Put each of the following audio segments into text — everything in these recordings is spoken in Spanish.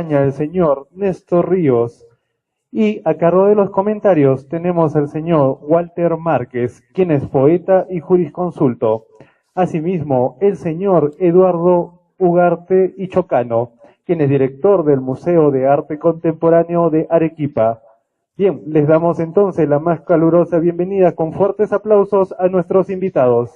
el señor Néstor Ríos. Y a cargo de los comentarios tenemos al señor Walter Márquez, quien es poeta y jurisconsulto. Asimismo, el señor Eduardo Ugarte y Chocano, quien es director del Museo de Arte Contemporáneo de Arequipa. Bien, les damos entonces la más calurosa bienvenida con fuertes aplausos a nuestros invitados.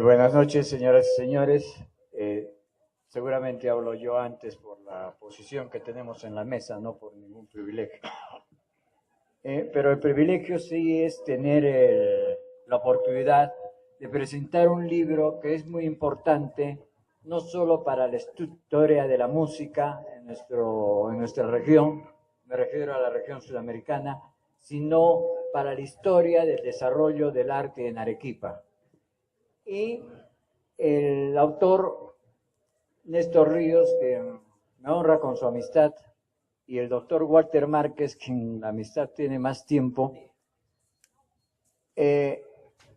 Buenas noches, señoras y señores. Seguramente hablo yo antes por la posición que tenemos en la mesa, no por ningún privilegio. Pero el privilegio sí es tener la oportunidad de presentar un libro que es muy importante, no solo para la historia de la música en nuestra región, me refiero a la región sudamericana, sino para la historia del desarrollo del arte en Arequipa. Y el autor Néstor Ríos, que me honra con su amistad, y el doctor Walter Márquez, quien la amistad tiene más tiempo,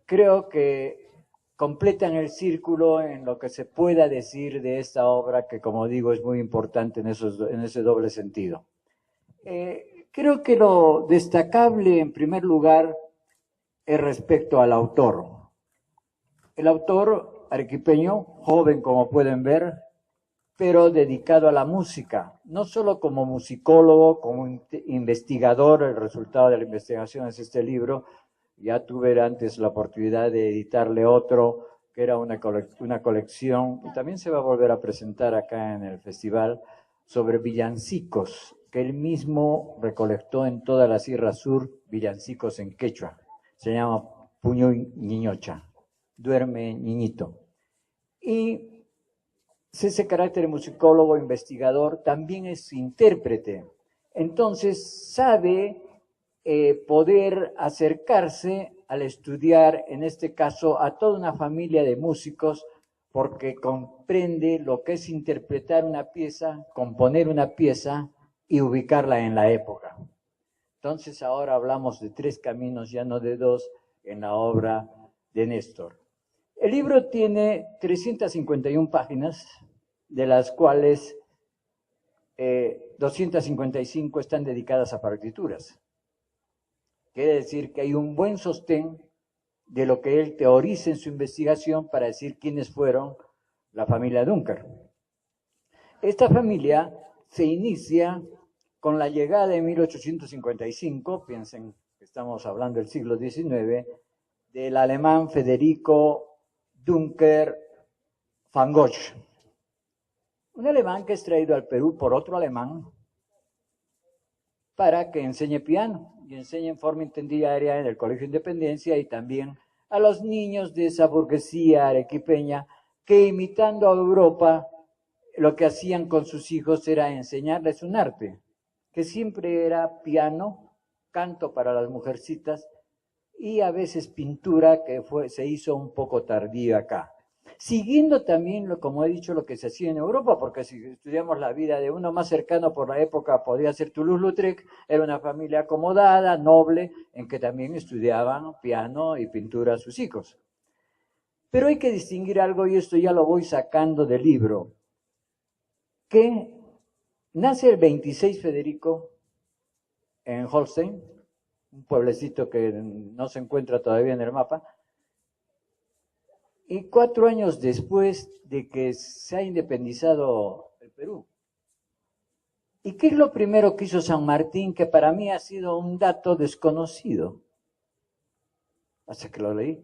creo que completan el círculo en lo que se pueda decir de esta obra, que como digo es muy importante en ese doble sentido. Creo que lo destacable en primer lugar es respecto al autor. El autor arequipeño, joven como pueden ver, pero dedicado a la música, no solo como musicólogo, como investigador. El resultado de la investigación es este libro. Ya tuve antes la oportunidad de editarle otro, que era una colección, y también se va a volver a presentar acá en el festival, sobre villancicos, que él mismo recolectó en toda la Sierra Sur, villancicos en quechua. Se llama Puño Niñocha. Duerme niñito. Y ese carácter musicólogo, investigador, también es intérprete. Entonces sabe poder acercarse al estudiar, en este caso, a toda una familia de músicos, porque comprende lo que es interpretar una pieza, componer una pieza y ubicarla en la época. Entonces ahora hablamos de tres caminos, ya no de dos, en la obra de Néstor. El libro tiene 351 páginas, de las cuales 255 están dedicadas a partituras. Quiere decir que hay un buen sostén de lo que él teoriza en su investigación para decir quiénes fueron la familia Dunker. Esta familia se inicia con la llegada en 1855, piensen que estamos hablando del siglo XIX, del alemán Federico Dunker van Gogh, un alemán que es traído al Perú por otro alemán para que enseñe piano y enseñe en forma intermediaria en el Colegio Independencia, y también a los niños de esa burguesía arequipeña que, imitando a Europa, lo que hacían con sus hijos era enseñarles un arte, que siempre era piano, canto para las mujercitas, y a veces pintura, que se hizo un poco tardía acá. Siguiendo también, como he dicho, lo que se hacía en Europa, porque si estudiamos la vida de uno más cercano por la época, podría ser Toulouse-Lautrec, era una familia acomodada, noble, en que también estudiaban piano y pintura a sus hijos. Pero hay que distinguir algo, y esto ya lo voy sacando del libro, que nace el 26 Federico en Holstein, un pueblecito que no se encuentra todavía en el mapa, y 4 años después de que se ha independizado el Perú. ¿Y qué es lo primero que hizo San Martín, que para mí ha sido un dato desconocido, hasta que lo leí?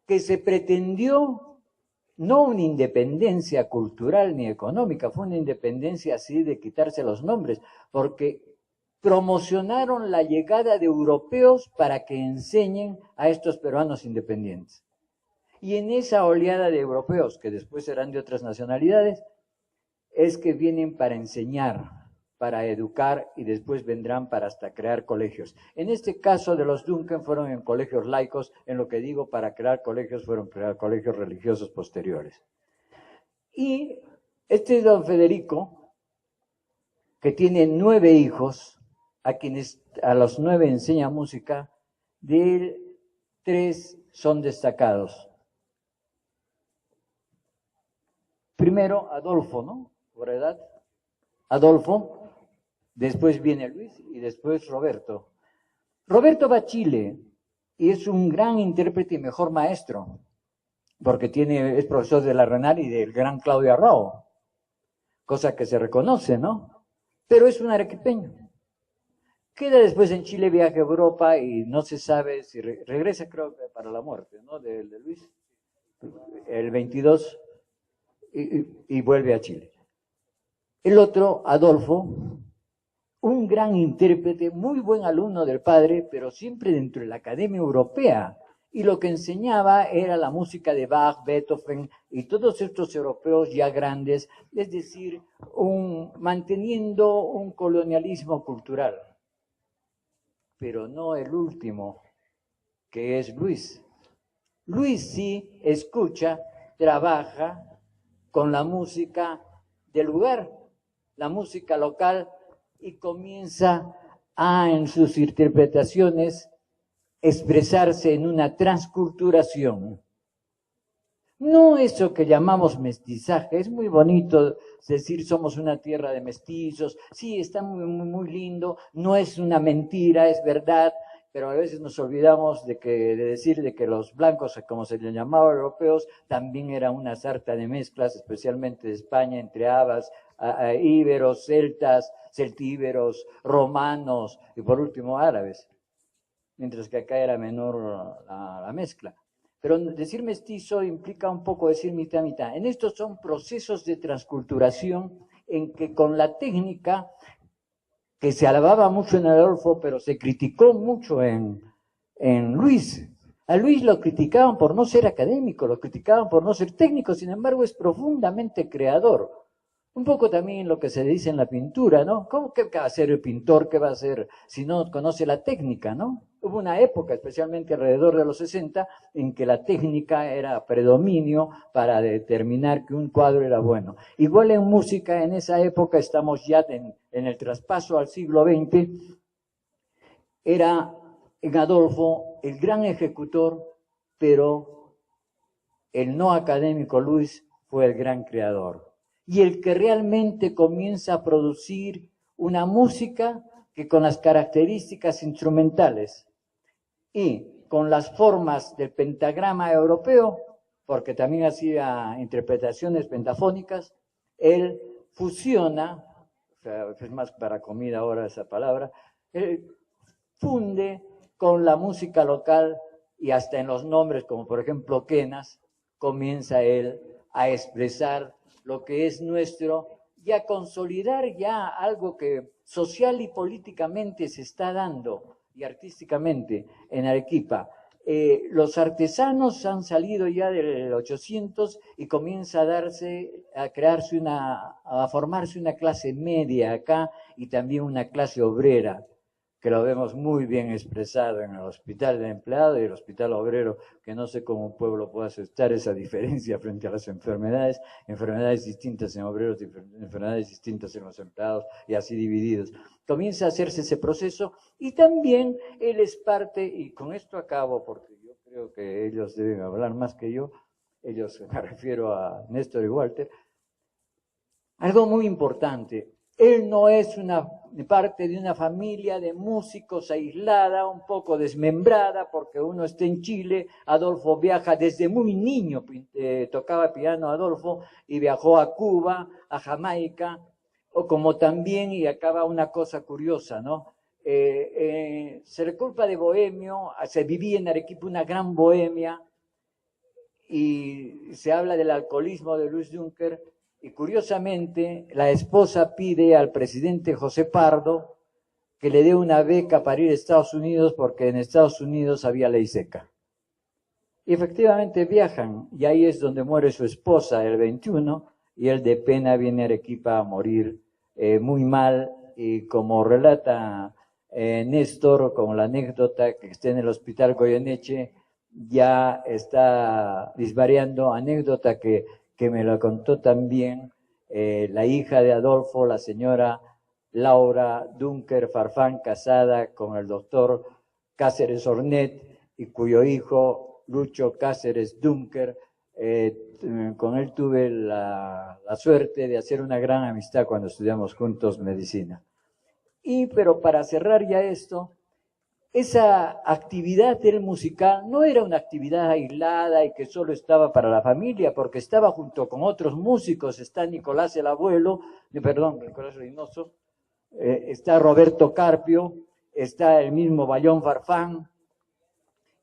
Que se pretendió no una independencia cultural ni económica, fue una independencia así de quitarse los nombres, porque promocionaron la llegada de europeos para que enseñen a estos peruanos independientes. Y en esa oleada de europeos, que después serán de otras nacionalidades, es que vienen para enseñar, para educar, y después vendrán para hasta crear colegios. En este caso de los Duncan fueron en colegios laicos, en lo que digo, para crear colegios fueron crear colegios religiosos posteriores. Y este don Federico, que tiene 9 hijos, a quienes a los 9 enseña música, de él 3 son destacados. Primero, Adolfo, ¿no? Por edad. Adolfo, después viene Luis y después Roberto. Roberto va a Chile y es un gran intérprete y mejor maestro, porque es profesor de la Renal y del gran Claudio Arrao, cosa que se reconoce, ¿no? Pero es un arequipeño. Queda después en Chile, viaja a Europa y no se sabe si regresa, creo que para la muerte, ¿no? De Luis, el 22, y vuelve a Chile. El otro, Adolfo, un gran intérprete, muy buen alumno del padre, pero siempre dentro de la Academia Europea. Y lo que enseñaba era la música de Bach, Beethoven y todos estos europeos ya grandes, es decir, manteniendo un colonialismo cultural. Pero no el último, que es Luis. Luis sí escucha, trabaja con la música del lugar, la música local, y comienza en sus interpretaciones, expresarse en una transculturación. No eso que llamamos mestizaje, es muy bonito decir somos una tierra de mestizos, sí, está muy, muy, muy lindo, no es una mentira, es verdad, pero a veces nos olvidamos de decir de que los blancos, como se les llamaba europeos, también era una sarta de mezclas, especialmente de España, entre habas, íberos, celtas, celtíberos, romanos y por último árabes, mientras que acá era menor la mezcla. Pero decir mestizo implica un poco decir mitad, mitad. En estos son procesos de transculturación en que con la técnica, que se alababa mucho en Adolfo, pero se criticó mucho en Luis. A Luis lo criticaban por no ser académico, lo criticaban por no ser técnico, sin embargo es profundamente creador. Un poco también lo que se dice en la pintura, ¿no? ¿Cómo que va a ser el pintor? ¿Qué va a hacer si no conoce la técnica, no? Hubo una época, especialmente alrededor de los 60, en que la técnica era predominio para determinar que un cuadro era bueno. Igual en música, en esa época, estamos ya en el traspaso al siglo XX, era en Adolfo el gran ejecutor, pero el no académico Luis fue el gran creador. Y el que realmente comienza a producir una música que con las características instrumentales y con las formas del pentagrama europeo, porque también hacía interpretaciones pentafónicas, él fusiona, o sea, es más para comida ahora esa palabra, él funde con la música local y hasta en los nombres, como por ejemplo Quenas, comienza él a expresar lo que es nuestro y a consolidar ya algo que social y políticamente se está dando y artísticamente en Arequipa. Los artesanos han salido ya del 800 y comienza a formarse una clase media acá y también una clase obrera, que lo vemos muy bien expresado en el hospital de empleado y el hospital obrero, que no sé cómo un pueblo puede aceptar esa diferencia frente a las enfermedades distintas en obreros, enfermedades distintas en los empleados y así divididos. Comienza a hacerse ese proceso y también él es parte, y con esto acabo porque yo creo que ellos deben hablar más que yo, ellos me refiero a Néstor y Walter, algo muy importante. Él no es parte de una familia de músicos aislada, un poco desmembrada, porque uno está en Chile. Adolfo viaja desde muy niño, tocaba piano Adolfo, y viajó a Cuba, a Jamaica, o como también, y acaba una cosa curiosa, ¿no? Se le culpa de bohemio, se vivía en Arequipa una gran bohemia, y se habla del alcoholismo de Luis Juncker. Y curiosamente, la esposa pide al presidente José Pardo que le dé una beca para ir a Estados Unidos porque en Estados Unidos había ley seca. Y efectivamente viajan, y ahí es donde muere su esposa el 21, y él de pena viene a Arequipa a morir muy mal, y como relata Néstor, como la anécdota que está en el hospital Goyeneche, ya está disvariando, anécdota que me lo contó también la hija de Adolfo, la señora Laura Dunker Farfán, casada con el doctor Cáceres Ornet, y cuyo hijo Lucho Cáceres Dunker, con él tuve la suerte de hacer una gran amistad cuando estudiamos juntos medicina. Pero para cerrar ya esto, esa actividad del musical no era una actividad aislada y que solo estaba para la familia, porque estaba junto con otros músicos. Está Nicolás el abuelo, Nicolás Reynoso, está Roberto Carpio, está el mismo Bayón Farfán,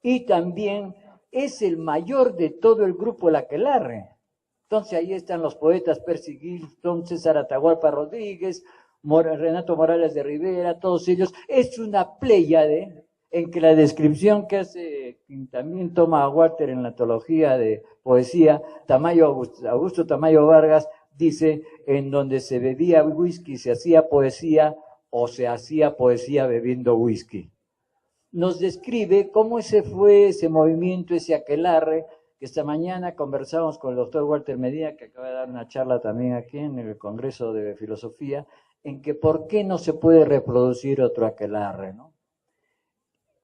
y también es el mayor de todo el grupo La Aquelarre. Entonces ahí están los poetas Percy Gilson, César Atahualpa Rodríguez, Renato Morales de Rivera, todos ellos. Es una pléyade en que la descripción que hace, también toma Walter en la antología de poesía, Augusto Tamayo Vargas, dice, en donde se bebía whisky se hacía poesía, o se hacía poesía bebiendo whisky. Nos describe cómo fue ese movimiento, ese aquelarre, que esta mañana conversamos con el doctor Walter Medina, que acaba de dar una charla también aquí en el Congreso de Filosofía, en que por qué no se puede reproducir otro aquelarre, ¿no?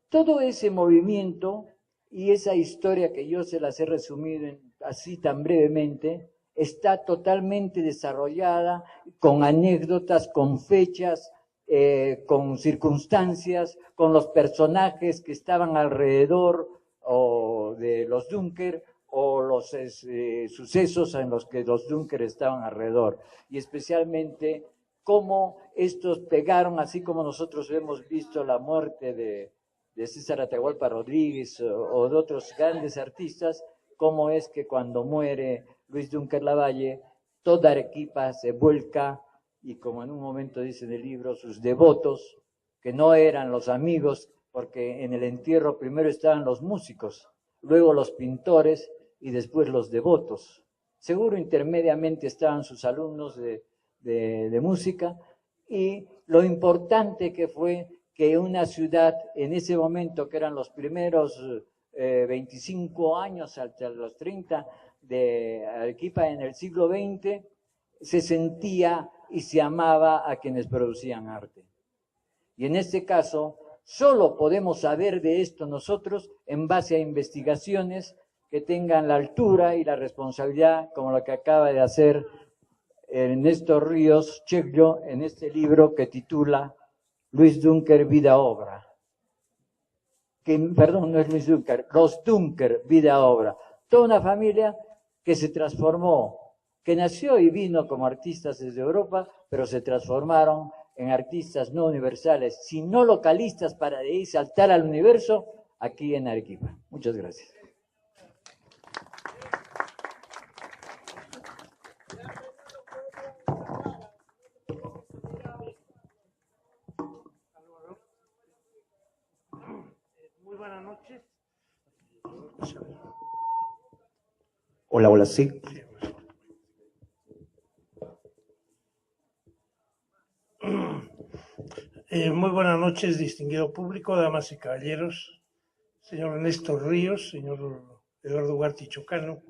Todo ese movimiento y esa historia que yo se las he resumido así tan brevemente, está totalmente desarrollada con anécdotas, con fechas, con circunstancias, con los personajes que estaban alrededor o de los Dunker o los sucesos en los que los Dunker estaban alrededor. Y especialmente cómo estos pegaron, así como nosotros hemos visto la muerte de César Atahualpa Rodríguez o de otros grandes artistas, cómo es que cuando muere Luis Dunker Lavalle, toda Arequipa se vuelca, y como en un momento dice en el libro, sus devotos, que no eran los amigos, porque en el entierro primero estaban los músicos, luego los pintores y después los devotos. Seguro intermediamente estaban sus alumnos de música, y lo importante que fue que una ciudad en ese momento, que eran los primeros 25 años hasta los 30 de Arequipa en el siglo XX, se sentía y se amaba a quienes producían arte. Y en este caso, solo podemos saber de esto nosotros en base a investigaciones que tengan la altura y la responsabilidad, como lo que acaba de hacer Néstor Ríos Checlo en este libro que titula Luis Dunker, Vida, Obra. Perdón, no es Luis Dunker, los Dunker, Vida, Obra. Toda una familia que se transformó, que nació y vino como artistas desde Europa, pero se transformaron en artistas no universales, sino localistas, para de ahí saltar al universo aquí en Arequipa. Muchas gracias. Muy buenas noches. Hola, hola, sí. Muy buenas noches, distinguido público, damas y caballeros, señor Néstor Ríos, señor Eduardo Ugarte Chocano.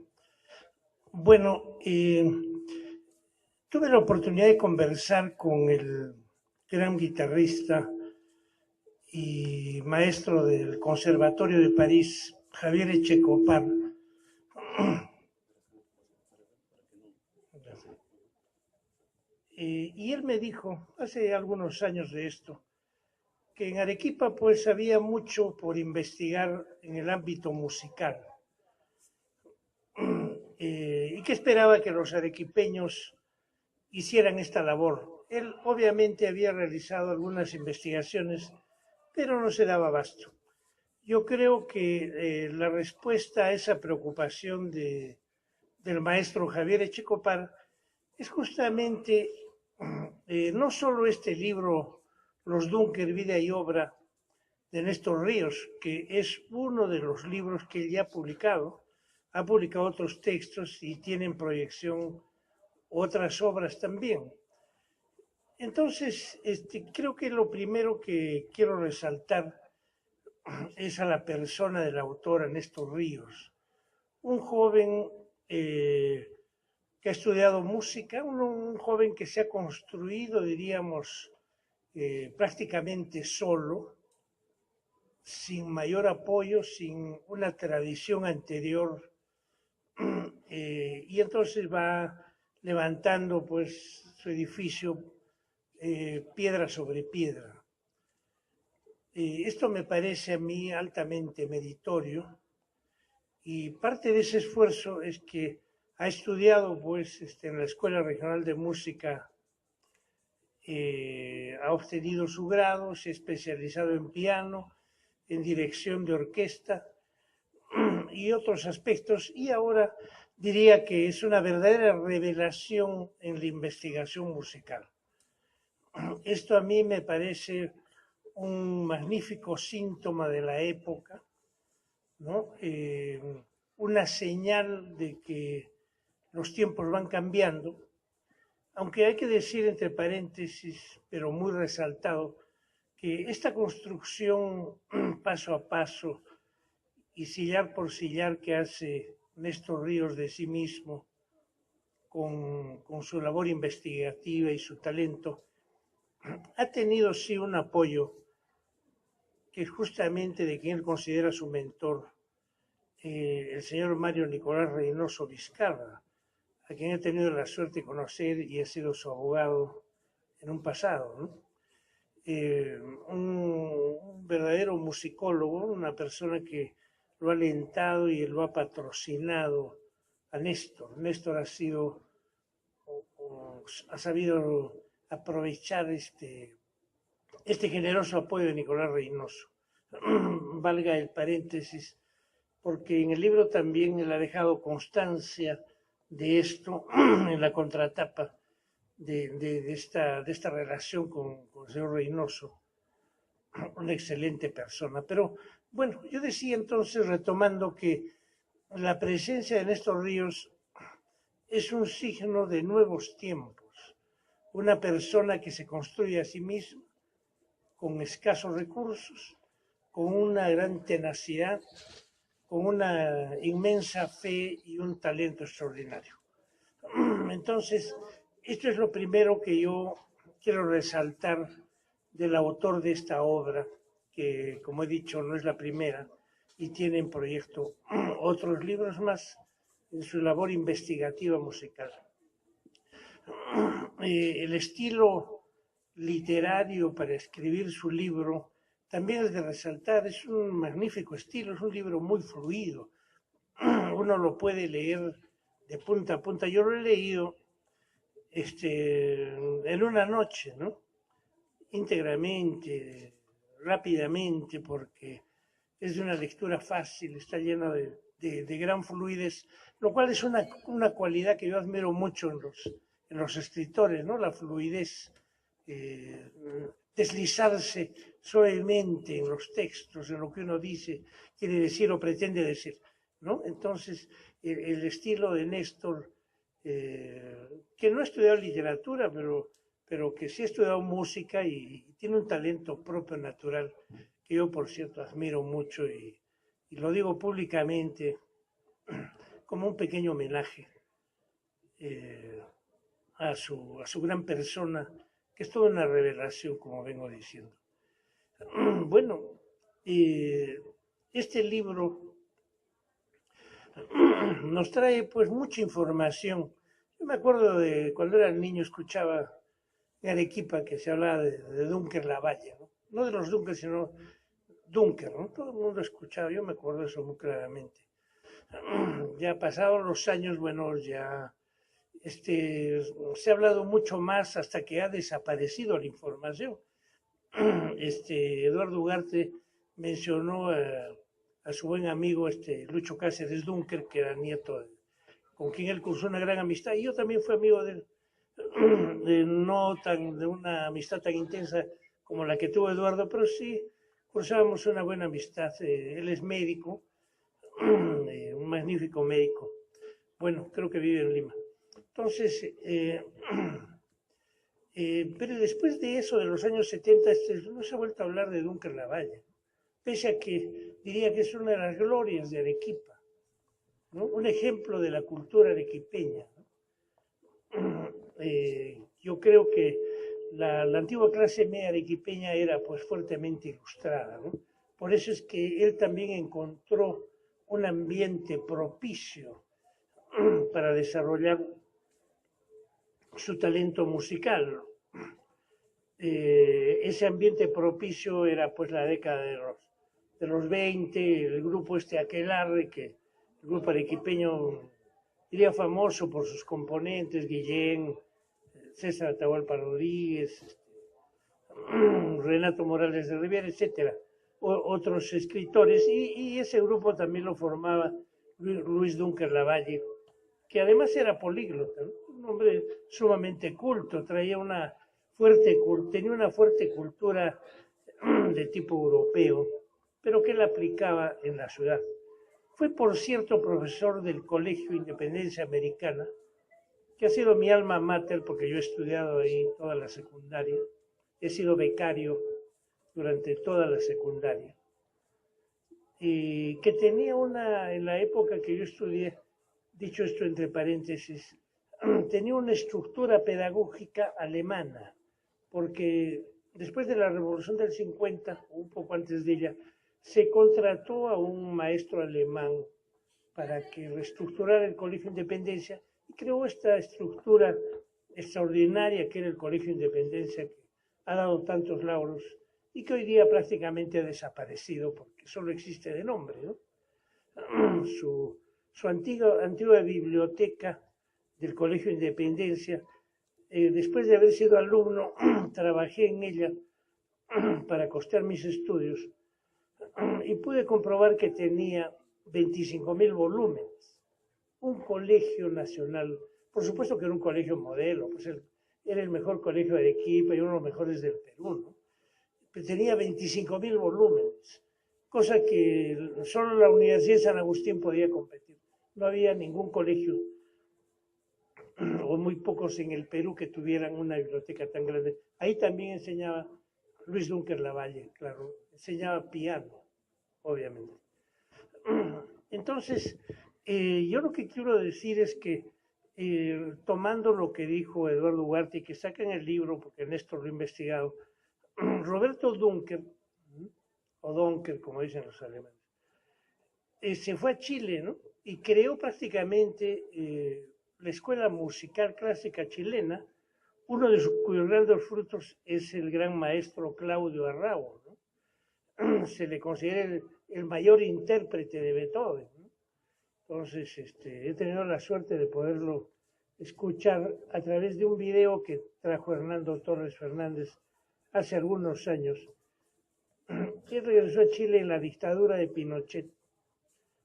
Bueno, tuve la oportunidad de conversar con el gran guitarrista y maestro del Conservatorio de París, Javier Echecopar. Y él me dijo, hace algunos años de esto, que en Arequipa pues había mucho por investigar en el ámbito musical, y que esperaba que los arequipeños hicieran esta labor. Él obviamente había realizado algunas investigaciones, pero no se daba abasto. Yo creo que la respuesta a esa preocupación del maestro Javier Echecopar es justamente no solo este libro, Los Dunker, Vida y Obra, de Néstor Ríos, que es uno de los libros que él ya ha publicado otros textos y tiene en proyección otras obras también. Entonces, creo que lo primero que quiero resaltar es a la persona del autor Néstor Ríos, un joven que ha estudiado música, un joven que se ha construido, diríamos, prácticamente solo, sin mayor apoyo, sin una tradición anterior, y entonces va levantando pues su edificio piedra sobre piedra. Esto me parece a mí altamente meritorio, y parte de ese esfuerzo es que ha estudiado pues en la Escuela Regional de Música, ha obtenido su grado, se ha especializado en piano, en dirección de orquesta y otros aspectos, y ahora diría que es una verdadera revelación en la investigación musical. Esto a mí me parece un magnífico síntoma de la época, ¿no? Una señal de que los tiempos van cambiando, aunque hay que decir entre paréntesis, pero muy resaltado, que esta construcción paso a paso y sillar por sillar que hace Néstor Ríos de sí mismo, con su labor investigativa y su talento, ha tenido sí un apoyo que es justamente de quien él considera su mentor, el señor Mario Nicolás Reynoso Vizcarra, a quien he tenido la suerte de conocer y he sido su abogado en un pasado, ¿no? Un verdadero musicólogo, una persona que lo ha alentado y lo ha patrocinado a Néstor. Néstor ha sabido aprovechar este generoso apoyo de Nicolás Reynoso. Valga el paréntesis, porque en el libro también él ha dejado constancia de esto en la contratapa de esta relación con el señor Reynoso, una excelente persona. Pero bueno, yo decía entonces, retomando, que la presencia de Néstor Ríos es un signo de nuevos tiempos, una persona que se construye a sí misma con escasos recursos, con una gran tenacidad, con una inmensa fe y un talento extraordinario. Entonces, esto es lo primero que yo quiero resaltar del autor de esta obra, que, como he dicho, no es la primera, y tiene en proyecto otros libros más en su labor investigativa musical. El estilo literario para escribir su libro también es de resaltar, es un magnífico estilo, es un libro muy fluido, uno lo puede leer de punta a punta. Yo lo he leído en una noche, ¿no? Íntegramente, rápidamente, porque es de una lectura fácil, está lleno de gran fluidez, lo cual es una cualidad que yo admiro mucho en los escritores, ¿no? La fluidez, deslizarse suavemente en los textos, en lo que uno dice, quiere decir o pretende decir, ¿no? Entonces, el estilo de Néstor, que no ha estudiado literatura, pero que sí ha estudiado música y tiene un talento propio natural, que yo, por cierto, admiro mucho y lo digo públicamente como un pequeño homenaje a su gran persona, que es toda una revelación, como vengo diciendo. Bueno, este libro nos trae pues mucha información. Yo me acuerdo de cuando era niño, escuchaba en Arequipa que se hablaba de Dunker Lavalle, ¿no? No de los Dunker, sino Dunker, ¿no? Todo el mundo escuchaba, yo me acuerdo de eso muy claramente. Ya pasados los años, bueno, ya se ha hablado mucho más hasta que ha desaparecido la información. Eduardo Ugarte mencionó a su buen amigo Lucho Cáceres Dunker, que era nieto, con quien él cursó una gran amistad, y yo también fui amigo de él, de una amistad tan intensa como la que tuvo Eduardo, pero sí cursábamos una buena amistad. Él es médico, un magnífico médico. Bueno, creo que vive en Lima. Entonces, pero después de eso, de los años 70, no se ha vuelto a hablar de Dunker Lavalle, pese a que diría que es una de las glorias de Arequipa, ¿no? Un ejemplo de la cultura arequipeña, ¿no? Yo creo que la antigua clase media arequipeña era pues fuertemente ilustrada, ¿no? Por eso es que él también encontró un ambiente propicio para desarrollar su talento musical. Ese ambiente propicio era pues la década de los 20, el grupo Aquelarre, que el grupo arequipeño diría famoso por sus componentes, Guillén, César Atahualpa Rodríguez, Renato Morales de Rivera, etcétera, otros escritores, y ese grupo también lo formaba Luis Dunker Lavalle, que además era políglota, ¿no? Un hombre sumamente culto, tenía una fuerte cultura de tipo europeo, pero que él aplicaba en la ciudad. Fue, por cierto, profesor del Colegio Independencia Americana, que ha sido mi alma mater porque yo he estudiado ahí toda la secundaria, he sido becario durante toda la secundaria, y que tenía en la época que yo estudié, dicho esto entre paréntesis, tenía una estructura pedagógica alemana, porque después de la Revolución del 50, un poco antes de ella, se contrató a un maestro alemán para que reestructurara el Colegio Independencia y creó esta estructura extraordinaria que era el Colegio Independencia, que ha dado tantos lauros y que hoy día prácticamente ha desaparecido porque solo existe de nombre, ¿no? Su antigua biblioteca del Colegio Independencia, después de haber sido alumno, trabajé en ella para costear mis estudios y pude comprobar que tenía 25.000 volúmenes. Un colegio nacional, por supuesto que era un colegio modelo, pues era el mejor colegio de Arequipa y uno de los mejores del Perú, ¿no? Pero tenía 25.000 volúmenes, cosa que solo la Universidad de San Agustín podía competir. No había ningún colegio, o muy pocos en el Perú, que tuvieran una biblioteca tan grande. Ahí también enseñaba Luis Dunker Lavalle, claro, enseñaba piano, obviamente. Entonces, yo lo que quiero decir es que, tomando lo que dijo Eduardo Ugarte, y que saca en el libro, porque Néstor lo ha investigado, Roberto Dunker, o Donker, como dicen los alemanes, se fue a Chile, ¿no? Y creó prácticamente la Escuela Musical Clásica Chilena, uno de cuyos grandes frutos es el gran maestro Claudio Arrau, ¿no? Se le considera el mayor intérprete de Beethoven, ¿no? Entonces, he tenido la suerte de poderlo escuchar a través de un video que trajo Hernando Torres Fernández hace algunos años. Él regresó a Chile en la dictadura de Pinochet,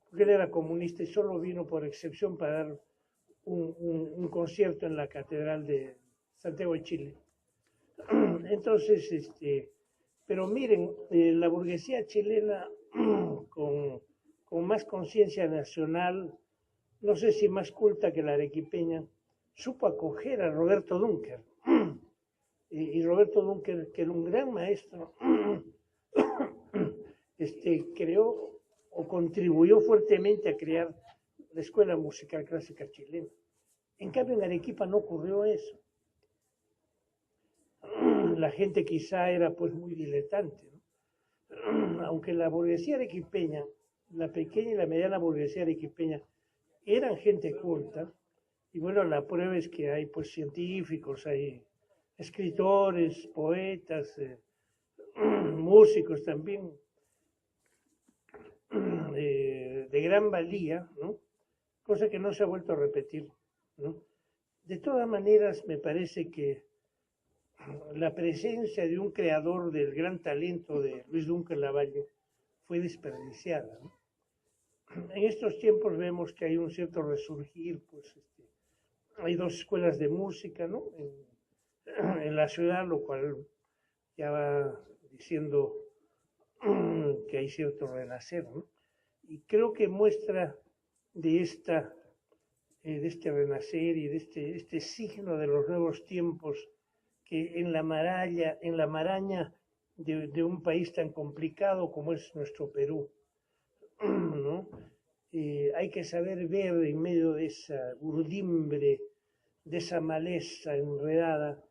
porque él era comunista y solo vino por excepción para dar un concierto en la Catedral de Santiago de Chile. Entonces, pero miren, la burguesía chilena con más conciencia nacional, no sé si más culta que la arequipeña, supo acoger a Roberto Dunker. Y Roberto Dunker, que era un gran maestro, creó o contribuyó fuertemente a crear la Escuela Musical Clásica Chilena. En cambio, en Arequipa no ocurrió eso. La gente quizá era pues muy diletante, ¿no? Aunque la burguesía arequipeña, la pequeña y la mediana burguesía arequipeña, eran gente culta, y bueno, la prueba es que hay pues científicos, hay escritores, poetas, músicos también, de gran valía, ¿no? Cosa que no se ha vuelto a repetir, ¿no? De todas maneras, me parece que la presencia de un creador del gran talento de Luis Dunker Lavalle fue desperdiciada, ¿no? En estos tiempos vemos que hay un cierto resurgir, pues hay dos escuelas de música, ¿no? En la ciudad, lo cual ya va diciendo que hay cierto renacer, ¿no? Y creo que muestra de este renacer y de este signo de los nuevos tiempos, que en la maraña de un país tan complicado como es nuestro Perú, ¿no? Hay que saber ver en medio de esa urdimbre, de esa maleza enredada,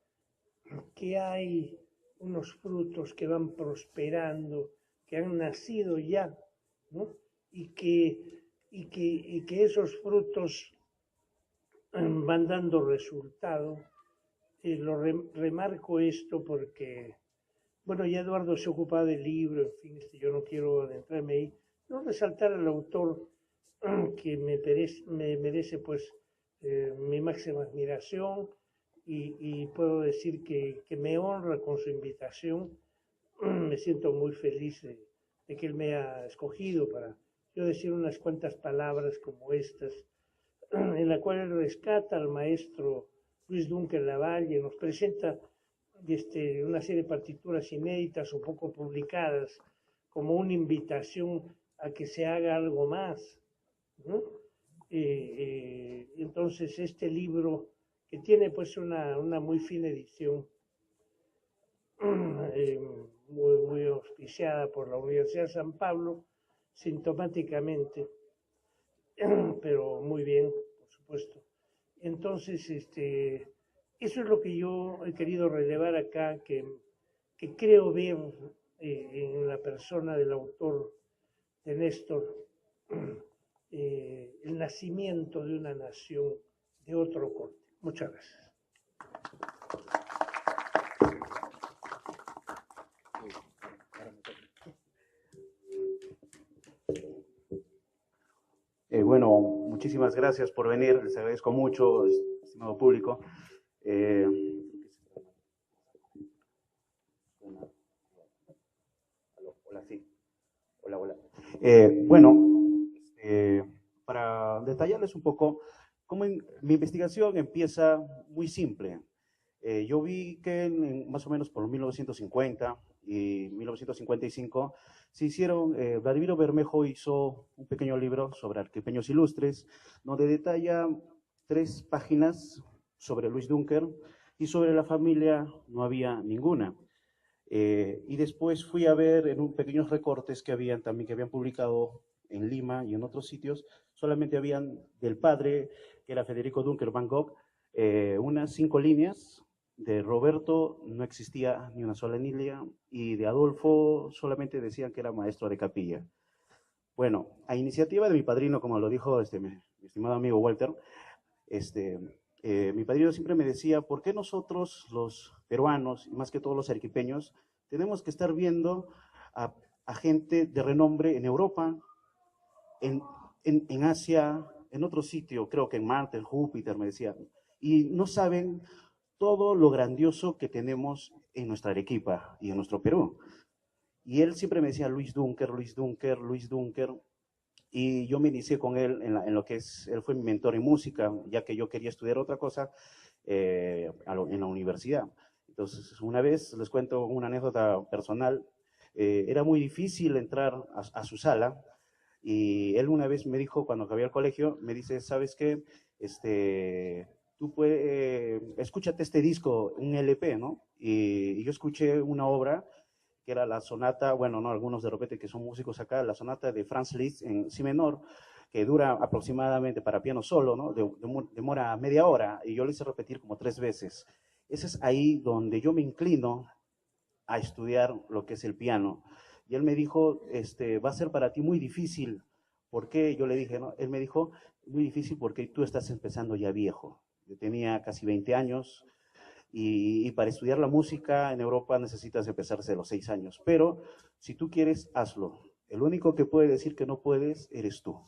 que hay unos frutos que van prosperando, que han nacido ya, ¿no? Y que esos frutos van dando resultado. Remarco esto porque, bueno, ya Eduardo se ocupa del libro, en fin, yo no quiero adentrarme ahí, no resaltar al autor que me merece pues mi máxima admiración y puedo decir que me honra con su invitación. Me siento muy feliz de que él me ha escogido para yo decir unas cuantas palabras como estas, en la cual él rescata al maestro Luis Dunker Lavalle, nos presenta una serie de partituras inéditas o poco publicadas como una invitación a que se haga algo más, ¿no? Entonces este libro, que tiene pues una muy fina edición, muy auspiciada por la Universidad de San Pablo, sintomáticamente, pero muy bien, por supuesto. Entonces, eso es lo que yo he querido relevar acá, que creo ver en la persona del autor de Néstor, el nacimiento de una nación de otro corte. Muchas gracias. Bueno, muchísimas gracias por venir, les agradezco mucho, estimado público. Hola, sí. Hola. Bueno, para detallarles un poco, mi investigación empieza muy simple. Yo vi que más o menos por 1950 y 1955 se hicieron, Vladimiro Bermejo hizo un pequeño libro sobre arquipeños ilustres, donde detalla 3 páginas sobre Luis Dunker y sobre la familia no había ninguna. Y después fui a ver en pequeños recortes que habían también, que habían publicado en Lima y en otros sitios, solamente habían del padre, que era Federico Dunker Van Gogh, unas 5 líneas. De Roberto no existía ni una sola línea, y de Adolfo solamente decían que era maestro de capilla. Bueno, a iniciativa de mi padrino, como lo dijo mi estimado amigo Walter, mi padrino siempre me decía, ¿por qué nosotros los peruanos, y más que todos los arequipeños, tenemos que estar viendo a gente de renombre en Europa, en Asia, en otro sitio, creo que en Marte, en Júpiter, me decía, y no saben todo lo grandioso que tenemos en nuestra Arequipa y en nuestro Perú? Y él siempre me decía, Luis Dunker, Luis Dunker, Luis Dunker. Y yo me inicié con él en lo que es, él fue mi mentor en música, ya que yo quería estudiar otra cosa en la universidad. Entonces, una vez, les cuento una anécdota personal, era muy difícil entrar a su sala, y él una vez me dijo, cuando acabé el colegio, me dice, ¿sabes qué? Tú puedes, escúchate este disco, un LP, ¿no? Y yo escuché una obra que era la sonata, bueno, no, algunos de repente que son músicos acá, la sonata de Franz Liszt en si menor, que dura aproximadamente para piano solo, ¿no? Demora media hora, y yo lo hice repetir como 3 veces. Ese es ahí donde yo me inclino a estudiar lo que es el piano. Y él me dijo, va a ser para ti muy difícil. ¿Por qué? Yo le dije, ¿no? Él me dijo, muy difícil porque tú estás empezando ya viejo. Yo tenía casi 20 años, y para estudiar la música en Europa necesitas empezar desde los 6 años. Pero si tú quieres, hazlo. El único que puede decir que no puedes eres tú.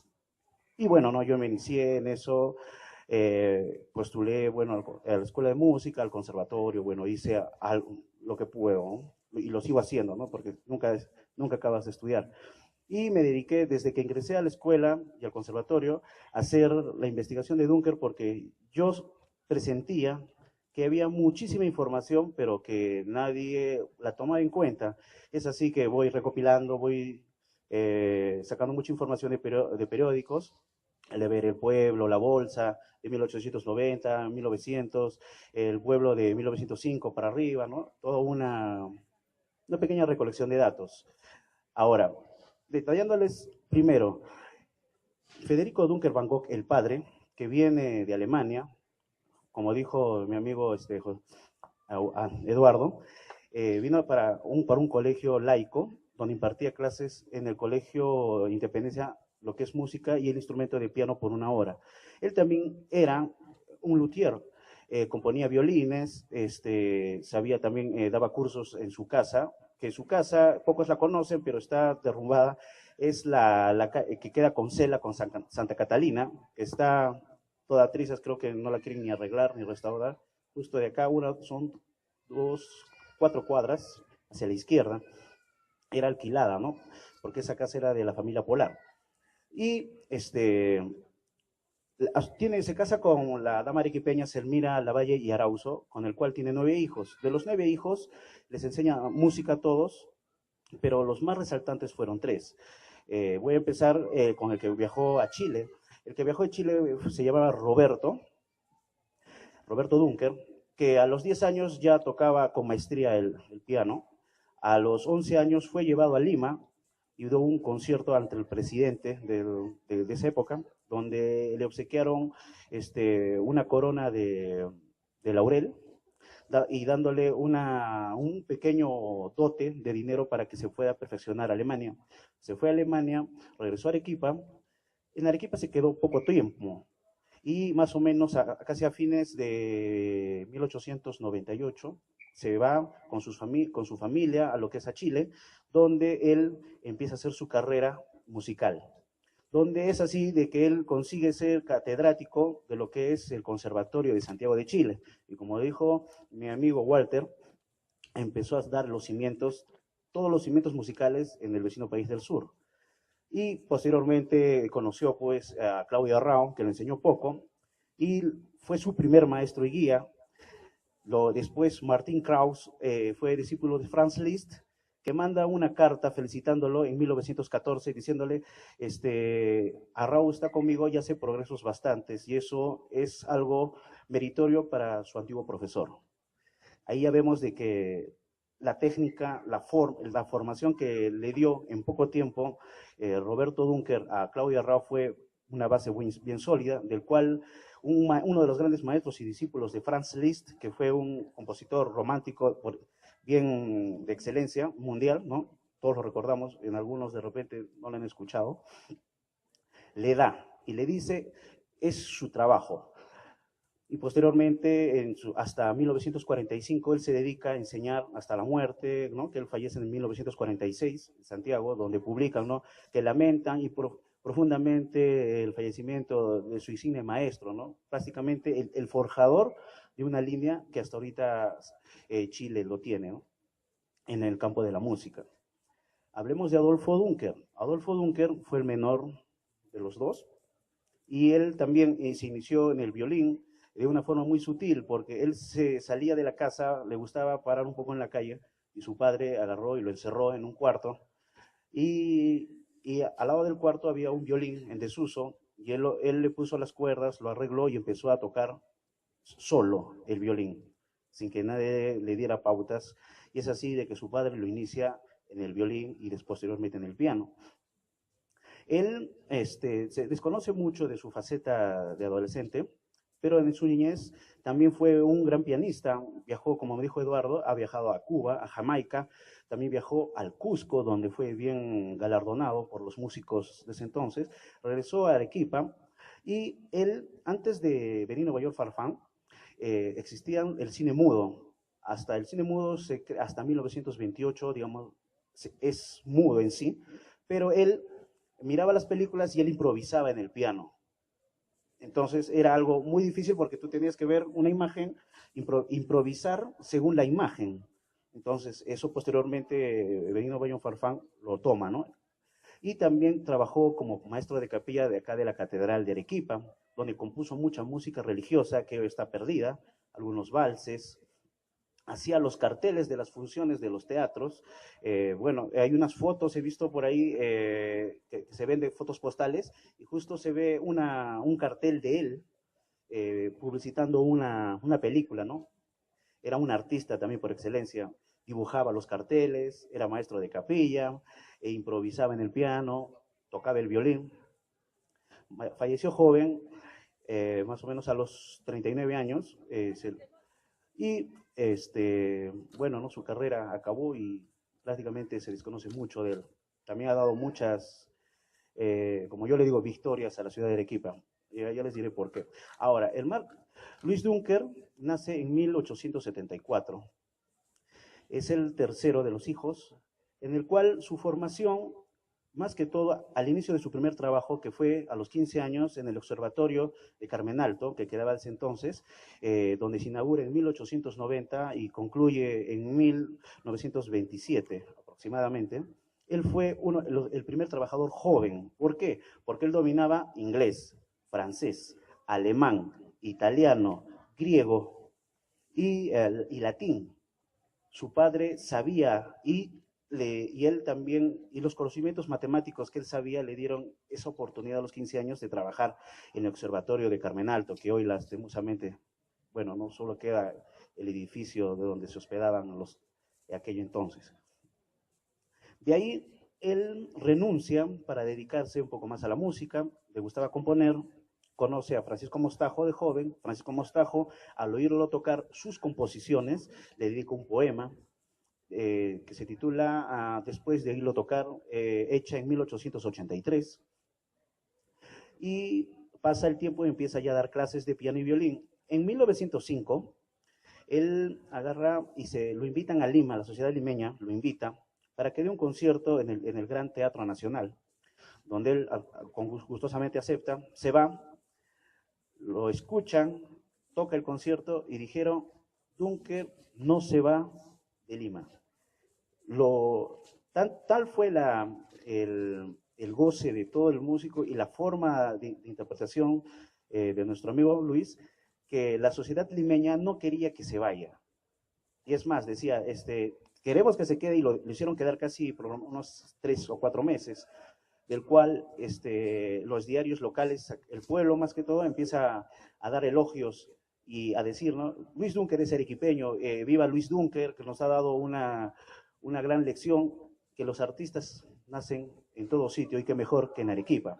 Y bueno, no, yo me inicié en eso, postulé, bueno, a la escuela de música, al conservatorio, bueno, hice lo que puedo, ¿no? Y lo sigo haciendo, ¿no? Porque nunca acabas de estudiar. Y me dediqué, desde que ingresé a la escuela y al conservatorio, a hacer la investigación de Dunker, porque yo presentía que había muchísima información, pero que nadie la tomaba en cuenta. Es así que voy recopilando, voy sacando mucha información de periódicos, el Deber, El Pueblo, La Bolsa, de 1890, 1900, El Pueblo de 1905 para arriba, ¿no? Toda una pequeña recolección de datos. Ahora, detallándoles primero, Federico Dunker Van Gogh, el padre, que viene de Alemania, como dijo mi amigo a Eduardo, vino para un colegio laico, donde impartía clases en el Colegio Independencia, lo que es música y el instrumento de piano por 1 hora. Él también era un luthier, componía violines, sabía también, daba cursos en su casa, que su casa, pocos la conocen, pero está derrumbada, es que queda con Cela, con Santa Catalina, que está toda trizas, creo que no la quieren ni arreglar ni restaurar, justo de acá, son 4 cuadras hacia la izquierda, era alquilada, ¿no? Porque esa casa era de la familia Polar. Y se casa con la dama arequipeña Selmira Lavalle y Arauzo, con el cual tiene 9 hijos. De los 9 hijos, les enseña música a todos, pero los más resaltantes fueron 3. Voy a empezar con el que viajó a Chile. El que viajó a Chile se llamaba Roberto Dunker, que a los 10 años ya tocaba con maestría el piano. A los 11 años fue llevado a Lima y dio un concierto ante el presidente de esa época, donde le obsequiaron una corona de laurel y dándole un pequeño dote de dinero para que se pueda perfeccionar a Alemania. Se fue a Alemania, regresó a Arequipa. En Arequipa se quedó poco tiempo y más o menos casi a fines de 1898 se va con su familia a lo que es a Chile, donde él empieza a hacer su carrera musical, donde es así de que él consigue ser catedrático de lo que es el Conservatorio de Santiago de Chile. Y como dijo mi amigo Walter, empezó a dar todos los cimientos musicales en el vecino país del sur. Y posteriormente conoció pues a Claudio Arrau, que le enseñó poco, y fue su primer maestro y guía. Después Martín Krauss fue discípulo de Franz Liszt, que manda una carta felicitándolo en 1914, diciéndole, Arrau está conmigo y hace progresos bastantes, y eso es algo meritorio para su antiguo profesor. Ahí ya vemos de que la técnica, la formación que le dio en poco tiempo Roberto Dunker a Claudio Arrau fue una base bien sólida, del cual uno de los grandes maestros y discípulos de Franz Liszt, que fue un compositor romántico bien de excelencia mundial, ¿no? Todos lo recordamos, en algunos de repente no lo han escuchado, le da y le dice, es su trabajo. Y posteriormente, hasta 1945, él se dedica a enseñar hasta la muerte, ¿no? Que él fallece en 1946 en Santiago, donde publican, ¿no? Que lamentan profundamente el fallecimiento de su insigne maestro, ¿no? Prácticamente el forjador de una línea que hasta ahorita Chile lo tiene, ¿no? En el campo de la música. Hablemos de Adolfo Dunker. Adolfo Dunker fue el menor de los dos y él también se inició en el violín de una forma muy sutil, porque él se salía de la casa, le gustaba parar un poco en la calle, y su padre agarró y lo encerró en un cuarto, y al lado del cuarto había un violín en desuso, y él le puso las cuerdas, lo arregló y empezó a tocar solo el violín, sin que nadie le diera pautas, y es así de que su padre lo inicia en el violín y después posteriormente en el piano. Él se desconoce mucho de su faceta de adolescente, pero en su niñez también fue un gran pianista. Viajó, como me dijo Eduardo, ha viajado a Cuba, a Jamaica, también viajó al Cusco, donde fue bien galardonado por los músicos de ese entonces. Regresó a Arequipa y él, antes de Benigno Bayol Farfán, existía el cine mudo. Hasta el cine mudo, hasta 1928, digamos, es mudo en sí, pero él miraba las películas y él improvisaba en el piano. Entonces era algo muy difícil porque tú tenías que ver una imagen, improvisar según la imagen. Entonces eso posteriormente Benigno Bayón Farfán lo toma, ¿no? Y también trabajó como maestro de capilla de acá de la Catedral de Arequipa, donde compuso mucha música religiosa que hoy está perdida, algunos valses, hacía los carteles de las funciones de los teatros. Bueno, hay unas fotos, he visto por ahí que se ven de fotos postales, y justo se ve un cartel de él publicitando una película, ¿no? Era un artista también por excelencia, dibujaba los carteles, era maestro de capilla, improvisaba en el piano, tocaba el violín. Falleció joven, más o menos a los 39 años, Y bueno, ¿no? Su carrera acabó y prácticamente se desconoce mucho de él. También ha dado muchas, como yo le digo, victorias a la ciudad de Arequipa. Ya les diré por qué. Ahora, Luis Dunker nace en 1874. Es el tercero de los hijos, en el cual su formación, más que todo, al inicio de su primer trabajo, que fue a los 15 años en el Observatorio de Carmen Alto, que quedaba ese entonces, donde se inaugura en 1890 y concluye en 1927 aproximadamente. Él fue el primer trabajador joven. ¿Por qué? Porque él dominaba inglés, francés, alemán, italiano, griego y latín. Su padre sabía y él también, y los conocimientos matemáticos que él sabía le dieron esa oportunidad a los 15 años de trabajar en el Observatorio de Carmen Alto, que hoy lastimosamente, bueno, no solo queda el edificio de donde se hospedaban los de aquello entonces. De ahí él renuncia para dedicarse un poco más a la música, le gustaba componer, conoce a Francisco Mostajo de joven. Francisco Mostajo, al oírlo tocar sus composiciones, le dedica un poema que se titula Después de oírlo tocar, hecha en 1883. Y pasa el tiempo y empieza ya a dar clases de piano y violín. En 1905, él agarra y lo invitan a Lima, la sociedad limeña lo invita para que dé un concierto en el Gran Teatro Nacional, donde él gustosamente acepta, se va, lo escuchan, toca el concierto y dijeron, Dunker no se va de Lima. Tal fue el goce de todo el músico y la forma de interpretación de nuestro amigo Luis, que la sociedad limeña no quería que se vaya. Y es más, decía, queremos que se quede, y lo hicieron quedar casi por unos 3 o 4 meses, del cual los diarios locales, el pueblo más que todo, empieza a dar elogios y a decir, ¿no? Luis Dunker es arequipeño, viva Luis Dunker, que nos ha dado una gran lección, que los artistas nacen en todo sitio y que mejor que en Arequipa.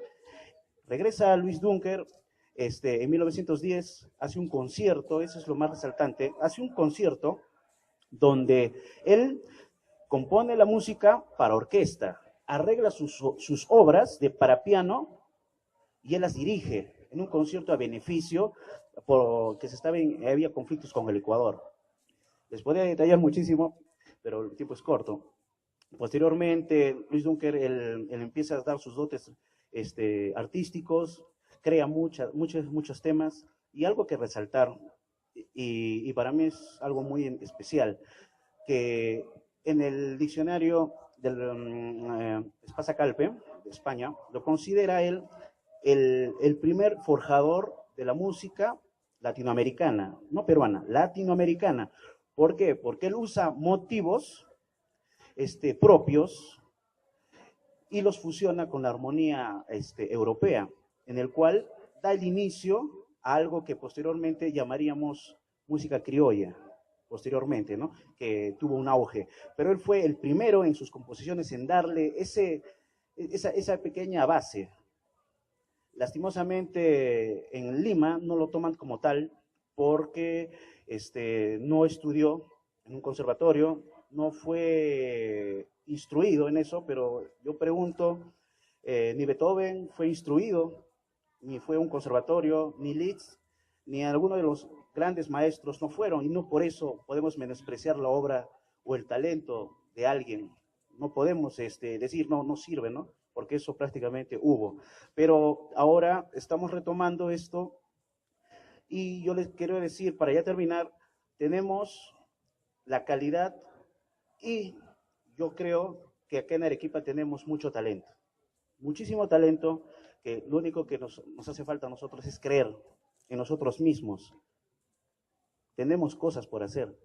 Regresa Luis Dunker, en 1910 hace un concierto, eso es lo más resaltante, hace un concierto donde él compone la música para orquesta, arregla sus obras para piano y él las dirige en un concierto a beneficio porque había conflictos con el Ecuador. Les podría detallar muchísimo, pero el tiempo es corto. Posteriormente, Luis Dunker, él empieza a dar sus dotes artísticos, crea muchos temas, y algo que resaltar, y para mí es algo muy especial, que en el diccionario del Espasa-Calpe, de España, lo considera él el primer forjador de la música latinoamericana, no peruana, latinoamericana. ¿Por qué? Porque él usa motivos propios y los fusiona con la armonía europea, en el cual da el inicio a algo que posteriormente llamaríamos música criolla, posteriormente, ¿no? Que tuvo un auge. Pero él fue el primero en sus composiciones en darle esa pequeña base. Lastimosamente en Lima no lo toman como tal porque no estudió en un conservatorio, no fue instruido en eso, pero yo pregunto, ni Beethoven fue instruido, ni fue a un conservatorio, ni Liszt, ni alguno de los grandes maestros no fueron, y no por eso podemos menospreciar la obra o el talento de alguien. No podemos decir, no sirve, ¿no? Porque eso prácticamente hubo. Pero ahora estamos retomando esto, y yo les quiero decir, para ya terminar, tenemos la calidad, y yo creo que acá en Arequipa tenemos mucho talento, muchísimo talento, que lo único que nos hace falta a nosotros es creer en nosotros mismos. Tenemos cosas por hacer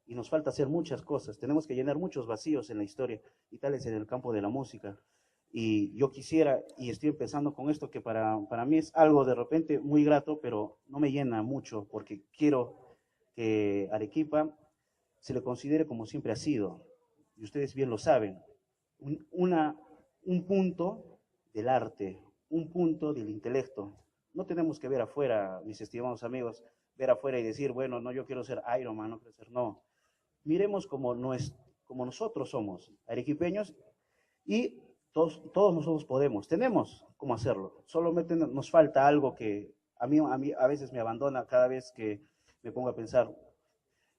y nos falta hacer muchas cosas, tenemos que llenar muchos vacíos en la historia y tales en el campo de la música. Y yo quisiera, y estoy empezando con esto, que para mí es algo de repente muy grato, pero no me llena mucho, porque quiero que Arequipa se le considere como siempre ha sido, y ustedes bien lo saben, un punto del arte, un punto del intelecto. No tenemos que ver afuera, mis estimados amigos, ver afuera y decir, bueno, no, yo quiero ser Iron Man, no quiero ser, no. Miremos como nosotros somos, arequipeños, y todos nosotros podemos, tenemos cómo hacerlo. Solamente nos falta algo que a mí a veces me abandona cada vez que me pongo a pensar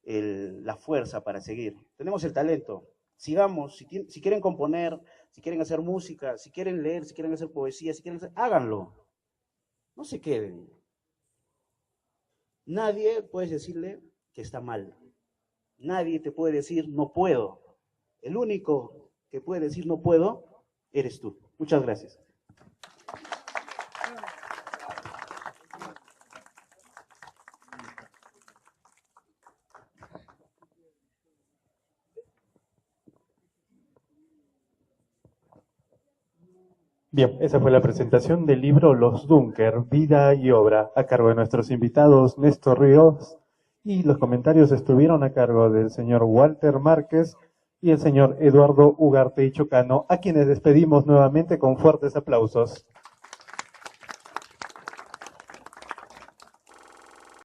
la fuerza para seguir. Tenemos el talento, sigamos, si quieren componer, si quieren hacer música, si quieren leer, si quieren hacer poesía, si quieren hacer, háganlo. No se queden. Nadie puede decirle que está mal. Nadie te puede decir no puedo. El único que puede decir no puedo eres tú. Muchas gracias. Bien, esa fue la presentación del libro Los Dunker, Vida y Obra, a cargo de nuestros invitados Néstor Ríos, y los comentarios estuvieron a cargo del señor Walter Márquez y el señor Eduardo Ugarte y Chocano, a quienes despedimos nuevamente con fuertes aplausos.